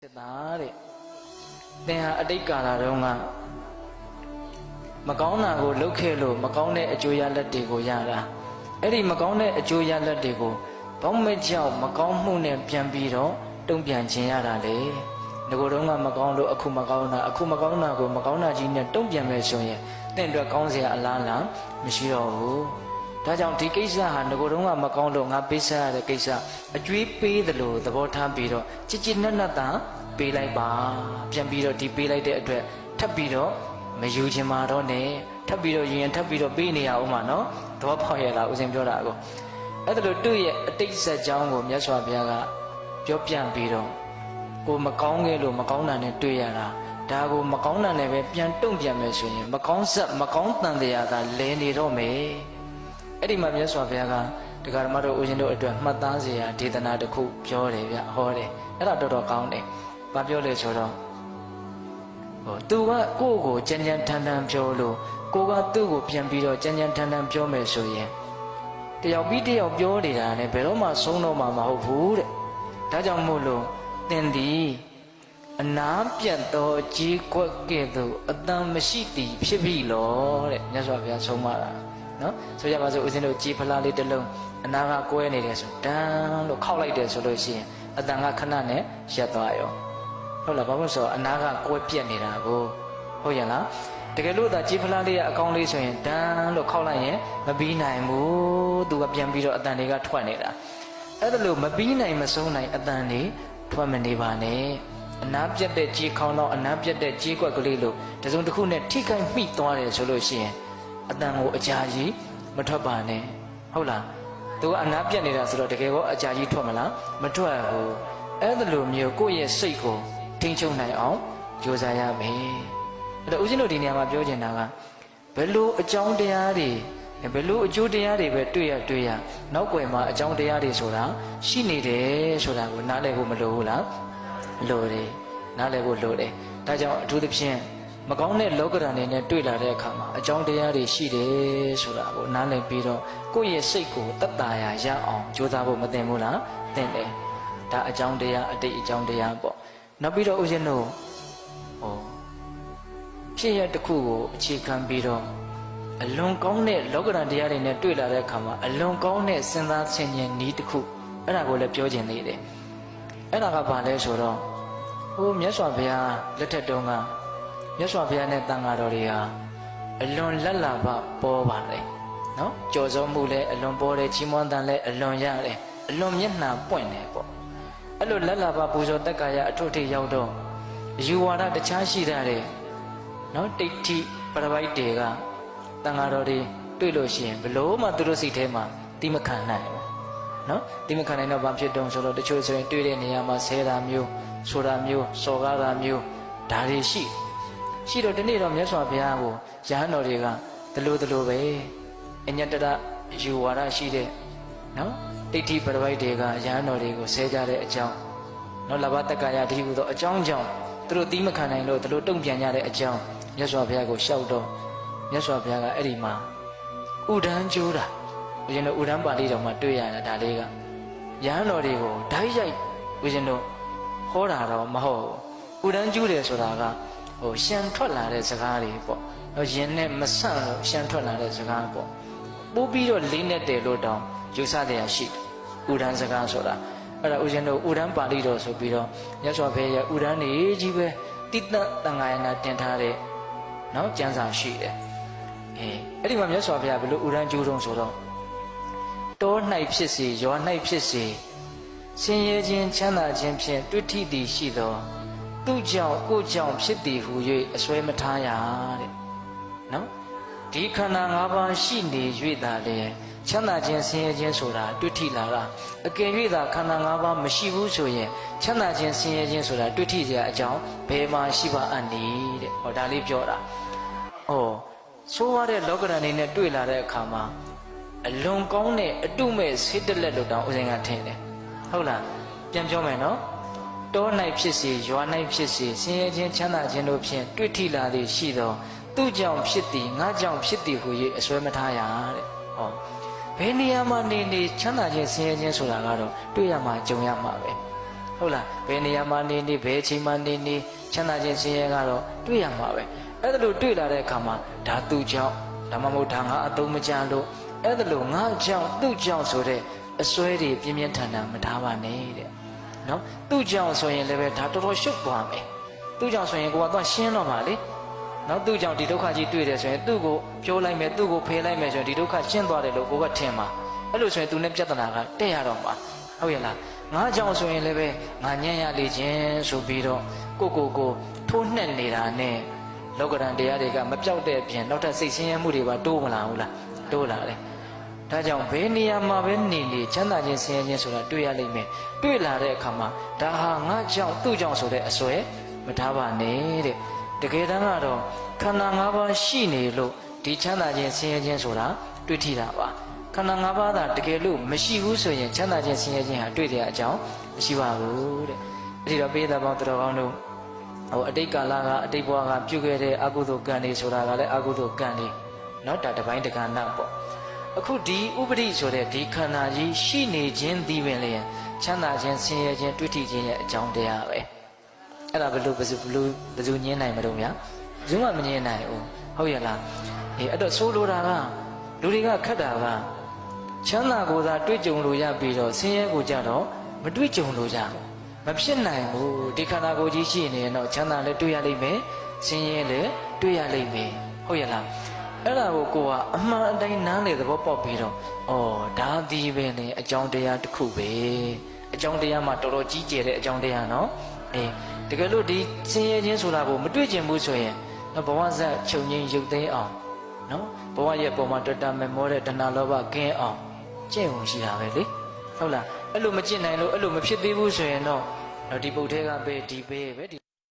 စစ်သားတဲ့သင်ဟာအတိတ်ကာလတုန်းကမကောင်းတာကိုလုပ်ခဲ့လို့မကောင်းတဲ့အကျိုးရလဒ်တွေကိုရတာအဲ့ဒီမကောင်းတဲ့အကျိုးရလဒ်တွေကိုဘောင်းမဲ့ကြောင့်မကောင်းမှုနဲ့ပြန်ပြီးတော့တုံ့ပြန်ခြင်းရတာလေငကိုယ်တုန်းကမကောင်းလို့အခုမကောင်းတာကိုမကောင်းတာကြီးနဲ့တုံ့ပြန်မယ်ဆိုရင်သင်အတွက်ကောင်းစရာအလားအလာမရှိတော့ဘူးဒါကြောင့်ဒီကိစ္စဟာငကိုယ်တုန်းကမကောင်းလို့ငါပေးစားရတဲ့ကိစ္စအကျွေးပေးသလိုသဘောထားပြီးတော့ချစ်ချစ်နက်နက်သာပေးလိုက်ပါပြန်ပြီးတော့ဒီပေးလိုက်တဲ့အတွက်ထပ်ပြီးတော့မယူချင်ပါတော့နဲ့ထပ်ပြီးတော့ယူရင်ထပ်ပြီးတော့ပေးနေရအောင်ပါနော်သဘောပေါက်ရလားဦးဇင်ပြောတာကိုအဲ့ဒါလို့သူ့ရဲ့အတိတ်ဇာတ်ကြောင်းကိုမြတ်စွာဘုရားကပြောပြပြီးတော့ကိုမကောင်းခဲ့လို့မကောင်းတာနဲ့တွေ့ရတာဒါကိုမကောင်းတာနဲ့ပဲပြန်တုံ့ပြန်မယ်ဆိုရင်မကောင်းဆက်မကောင်းတန်တရားသာလဲနေတော့မယ်အဲ့ဒီမှာမြတ်စွာဘုရားကတရားဓမ္မတို့ဦးဇင်တို့အတွက်မှတ်သားစရာဒေသနာတစ်ခုပြောတယ်ဗျဟောတယ်အဲ့ဒါတော်တော်ကောင်းတယ်ဘာပြောလဲဆိုတော့သူကကိုယ့်ကိုကြမ်းကြမ်းထန်ထန်ပြောလို့ကိုကသူ့ကိုပြန်ပြီးတော့ကြမ်းကြမ်းထန်ထန်ပြောမယ်ဆိုရင်တယောက်ပြီးတယောက်ပြောနေတာနဲ့ဘယ်တော့မှဆုံးတော့မှာမဟုတ်ဘူးတဲ့ဒါကြောင့်မို့လို့သင်သည်အနာပြတ်သောကြီးကွက်ကဲ့သို့အတန်မရှိသည်ဖြစ်ပြီလောတဲ့မြတ်စွာဘုရားဆုံးမတာနော်ဆိုကြပါစို့ဦးဇင်းတို့ကြီးဖလားလေးတစ်လုံးအနာကကွဲနေတယ်ဆိုတန်းလို့ခောက်လိုက်တယ်ဆိုလို့ရှိရင်အတန်ကခဏနဲ့ရပ်သွားရောဟုတ်လားဘာလို့ဆိုတော့အနာကကွဲပြက်နေတာကိုဟုတ်ရဲ့လားတကယ်လို့သာကြီးဖလားလေးရဲ့အကောင်းလေးဆိုရင်တန်းလို့ခောက်လိုက်ရင်မပြီးနိုင်ဘူးသူကပြန်ပြီးတော့အတန်တွေကထွက်နေတာအဲ့ဒါလို့မပြီးနိုင်မဆုံးနိုင်အတန်တွေထွက်မနေပါနဲ့အနာပြတ်တဲ့ကြီးခေါင်းတော့အနာပြတ်တဲ့ကြီးကွက်ကလေးလို့တစုံတစ်ခုနဲ့ထိခိုက်မိသွားတယ်ဆိုလို့ရှိရင်အတန်ကိုအကြာကြီးမထွက်ပါနဲ့ဟုတ်လားသူကအနာပြတ်နေတာဆိုတော့တကယ်ကောအကြာကြီးထွက်မလားမထွက်ဘူးအဲ့ဒါလိုမျိုးကိုယ့်ရဲ့စိတ်ကိုထိန်းချုပ်နိုင်အောင်ကြိုးစားရမယ်အဲ့တော့ဦးဇင်းတို့ဒီနေရာမှာပြောချင်တာကဘယ်လိုအကြောင်းတရားတွေဘယ်လိုအကျိုးတရားတွေပဲတွေ့ရနောက်ွယ်မှာအကြောင်းတရားတွေဆိုတာရှိနေတယ်ဆိုတာကိုနားလည်ဖို့မလိုဘူးလားလိုတယ်နားလည်ဖို့လိုတယ်ဒါကြောင့်အထူးသဖြင့်မကောင်းတဲ့လောကဓာတ်တွေနဲ့တွေ့လာတဲ့အခါမှာအကြောင်းတရားတွေရှိတယ်ဆိုတာကိုနားလည်ပြီးတော့ကိုယ့်ရဲ့စိတ်ကိုတတ်တာရအောင်ကြိုးစားဖို့မသင့်ဘူးလားသင့်တယ်ဒါအကြောင်းတရားအတိတ်အကြောင်းတရားပေါ့နောက်ပြီးတော့ဦးဇင်းတို့ဖြစ်ရတစ်ခုကိုအခြေခံပြီးတော့အလွန်ကောင်းတဲ့လောကဓာတ်တရားတွေနဲ့တွေ့လာတဲ့အခါမှာအလွန်ကောင်းတဲ့စဉ်းစားဆင်ခြင်နည်းတစ်ခုအဲ့ဒါကိုလည်းပြောခြင်းသေးတယ်အဲ့ဒါကဘာလဲဆိုတော့မြတ်စွာဘုရားလက်ထက်တုန်းကမြတ်စွာဘုရားနဲ့တန်ဃာတော်တွေဟာအလွန်လက်လာပပေါ်ပါတယ်နော်ကြော်စောမှုလည်းအလွန်ပေါ်တယ်ချီးမွမ်းတန်လည်းအလွန်ရတယ်အလွန်မျက်နှာပွင့်တယ်ပေါ့အဲ့လိုလက်လာပပူဇော်တက္ကာယအထွတ်ထိပ်ရောက်တော့ယူဝါဒတခြားရှိတာတဲ့နော်တိဋ္ဌိပရပိုက်တွေကတန်ဃာတော်တွေတွေ့လို့ရှိရင်ဘလို့မှသူတို့စိတ်ထဲမှာတိမခံနိုင်ဘူးနော်တိမခံနိုင်တော့ဘာဖြစ်တုံးဆိုတော့တချို့ဆိုရင်တွေ့တဲ့နေရာမှာဆဲတာမျိုးဆိုတာမျိုးစော်ကားတာမျိုးဒါတွေရှိတော့ဒီနေ့တော့မြတ်စွာဘုရားကိုရဟန်းတော်တွေကဒလိုပဲအညတရယူဝါဒရှိတဲ့နော်တိဋ္ဌိပရပိုက်တွေကရဟန်းတော်တွေကိုဆဲကြတဲ့အကြောင်းနော်လဘတက္ကာယဒီဟုသောအကြောင်းကြောင့်သူတို့တိမခံနိုင်လို့သူတို့တုံ့ပြန်ကြတဲ့အကြောင်းမြတ်စွာဘုရားကိုလျှောက်တော့မြတ်စွာဘုရားကအဲ့ဒီမှာဥဒန်းကျိုးတာဦးဇင်းတို့ဥဒန်းပါဠိတော်မှာတွေ့ရတာဒါလေးကရဟန်းတော်တွေကိုဓာတ်ရိုက်ဦးဇင်းတို့ဟောတာတော့မဟုတ်ဘူးဥဒန်းကျိုးတယ်ဆိုတာကရှံထွက်လာတဲ့စကားတွေပေါ့။ရင်နဲ့မဆန့်လို့ရှံထွက်လာတဲ့စကားပေါ့။ပို့ပြီးတော့လေးနဲ့တယ်လို့တောင်ယူဆတရားရှိတယ်။ဥဒန်းစကားဆိုတာအဲ့ဒါဦးဇင်းတို့ဥဒန်းပါဠိတော်ဆိုပြီးတော့မြတ်စွာဘုရားရဲ့ဥဒန်းနေကြီးပဲတိတ္တတန်ဃာယနာတင်ထားတဲ့နော်ကျမ်းစာရှိတယ်။အဲ့ဒီမှာမြတ်စွာဘုရားဘယ်လိုဥဒန်းကျိုးတုံးဆိုတော့တော၌ဖြစ်စေရွာ၌ဖြစ်စေဆင်းရဲခြင်းချမ်းသာခြင်းဖြင့်တွေ့ထိသည်ရှိသောသူကြောင့်ကိုကြောင့်ဖြစ်သည်ဟူ၍အစွဲမထားရတဲ့နော်ဒီခန္ဓာ၅ပါးရှိနေ၍သာလေချမ်းသာခြင်းဆင်းရဲခြင်းဆိုတာတွေ့ထိလာတာအကယ်၍သာခန္ဓာ၅ပါးမရှိဘူးဆိုရင်ချမ်းသာခြင်းဆင်းရဲခြင်းဆိုတာတွေ့ထိစရာအကြောင်းဘယ်မှာရှိပါအပ်နည်းတဲ့ဟောဒါလေးပြောတာဆိုးရတဲ့လောကဓာတ်နေနဲ့တွေ့လာတဲ့အခါမှာအလွန်ကောင်းတဲ့အတုမဲ့စိတ်တလက်လို့တောင်ဦးဇင်ကထင်တယ်ဟုတ်လားပြန်ပြောမယ်နော်တော၌ဖြစ်စေရွာ၌ဖြစ်စေဆင်းရဲခြင်းချမ်းသာခြင်းတို့ဖြင့်တွေ့ထိလာသည်ရှိသောသူကြောင့်ဖြစ်သည်ငါကြောင့်ဖြစ်သည်ဟူ၍အစွဲမထားရတဲ့ဘယ်နေရာမှာနေချမ်းသာခြင်းဆင်းရဲခြင်းဆိုတာကတော့တွေ့ရမှာကြုံရမှာပဲ ဟုတ်လားဘယ်နေရာမှာနေဘယ်အချိန်မှာနေချမ်းသာခြင်းဆင်းရဲကတော့တွေ့ရမှာပဲအဲ့ဒါလို့တွေ့လာတဲ့အခါမှာဒါသူ့ကြောင့်ဒါမှမဟုတ်ဒါငါအသုံးမကျလို့အဲ့ဒါလို့ငါကြောင့်သူ့ကြောင့်ဆိုတဲ့အစွဲတွေပြင်းပြင်းထန်ထန်မထားပါနဲ့တဲ့နော်သူ့ကြောင့်ဆိုရင်လည်းပဲဒါတော်တော်ရှုပ်သွားမယ်သူ့ကြောင့်ဆိုရင်ကိုကတော့ရှင်းတော့မှာလေနော်သူ့ကြောင့်ဒီဒုက္ခကြီးတွေ့တယ်ဆိုရင်သူ့ကိုပြောလိုက်မယ်သူ့ကိုဖယ်လိုက်မယ်ဆိုရင်ဒီဒုက္ခရှင်းသွားတယ်လို့ကိုကထင်မှာအဲ့လိုဆိုရင်သူနဲ့ပြဿနာကတက်ရတော့မှာဟုတ်ရဲ့လားငါကြောင့်ဆိုရင်လည်းပဲငါညံ့ရလေခြင်းဆိုပြီးတော့ကိုထိုးနှက်နေတာနဲ့လောကဓာတ်တရားတွေကမပြောက်တဲ့အပြင်နောက်ထပ်စိတ်ဆင်းရဲမှုတွေပါတိုးမလာဘူးလားတိုးလာတယ်ဒါကြောင့်ဘယ်နေရာမှာပဲနေချမ်းသာခြင်းဆင်းရဲခြင်းဆိုတာတွေ့ရလိမ့်မယ်တွေ့လာတဲ့အခါမှာဒါဟာငါကြောင့်သူ့ကြောင့်ဆိုတဲ့အစွဲမထားပါနဲ့တဲ့တကယ်တမ်းကတော့ခန္ဓာ၅ပါးရှိနေလို့ဒီချမ်းသာခြင်းဆင်းရဲခြင်းဆိုတာတွေ့ထိတာပါခန္ဓာ၅ပါးသာတကယ်လို့မရှိဘူးဆိုရင်ချမ်းသာခြင်းဆင်းရဲခြင်းဟာတွေ့တဲ့အကြောင်းမရှိပါဘူးတဲ့အဲ့ဒီတော့ပိဋကပေါင်းတော်ကောင်းတို့အတိတ်ကာလကအတိတ်ဘဝကပြုခဲ့တဲ့အကုသိုလ်ကံတွေဆိုတာကလည်းအကုသိုလ်ကံတွေနော်ဒါတစ်ပိုင်းတစ်ကဏ္ဍပေါ့အခုဒီဥပဒိဆိုတဲ့ဒီခန္ဓာကြီးရှိနေခြင်းဒီပင်လေချမ်းသာခြင်းဆင်းရဲခြင်းတွေ့ထိခြင်းရဲ့အကြောင်းတရားပဲအဲ့ဒါဘယ်လိုညင်းနိုင်မလို့များဘယ်သူမှမညင်းနိုင်ဘူးဟုတ်ရဲ့လားအဲ့တော့ဆိုလိုတာကလူတွေကခက်တာကချမ်းသာကိုသာတွေ့ကြုံလို့ရပြီးတော့ဆင်းရဲကိုကြတော့မတွေ့ကြုံလို့ရဘူးမဖြစ်နိုင်ဘူးဒီခန္ဓာကိုယ်ကြီးရှိနေရင်တော့ချမ်းသာလည်းတွေ့ရလိမ့်မယ်ဆင်းရဲလည်းတွေ့ရလိမ့်မယ်ဟုတ်ရဲ့လားအဲ့ဒါကိုကိုကအမှန်အတိုင်းနားလေသဘောပေါက်ပြီးတော့ဒါဒီပဲလေအကြောင်းတရားတစ်ခုပဲအကြောင်းတရားမှာတော်တော်ကြီးကျယ်တဲ့အကြောင်းတရားနော်တကယ်လို့ဒီဆင်းရဲခြင်းဆိုတာကိုမတွေ့ကျင်ဘူးဆိုရင်ဘဝဇက်ချုပ်ငိမ့်ရုပ်သိမ်းအောင်နော်ဘဝရဲ့ပုံမှာတွေ့တာမဲ့မောတဲ့တဏှာလောဘကင်းအောင်ကျင့်ဝင်ရှိတာပဲလေဟုတ်လားအဲ့လိုမကျင့်နိုင်လို့အဲ့လိုမဖြစ်သေးဘူးဆိုရင်တော့ဒီပုတ်ထဲကပဲဒီပဲ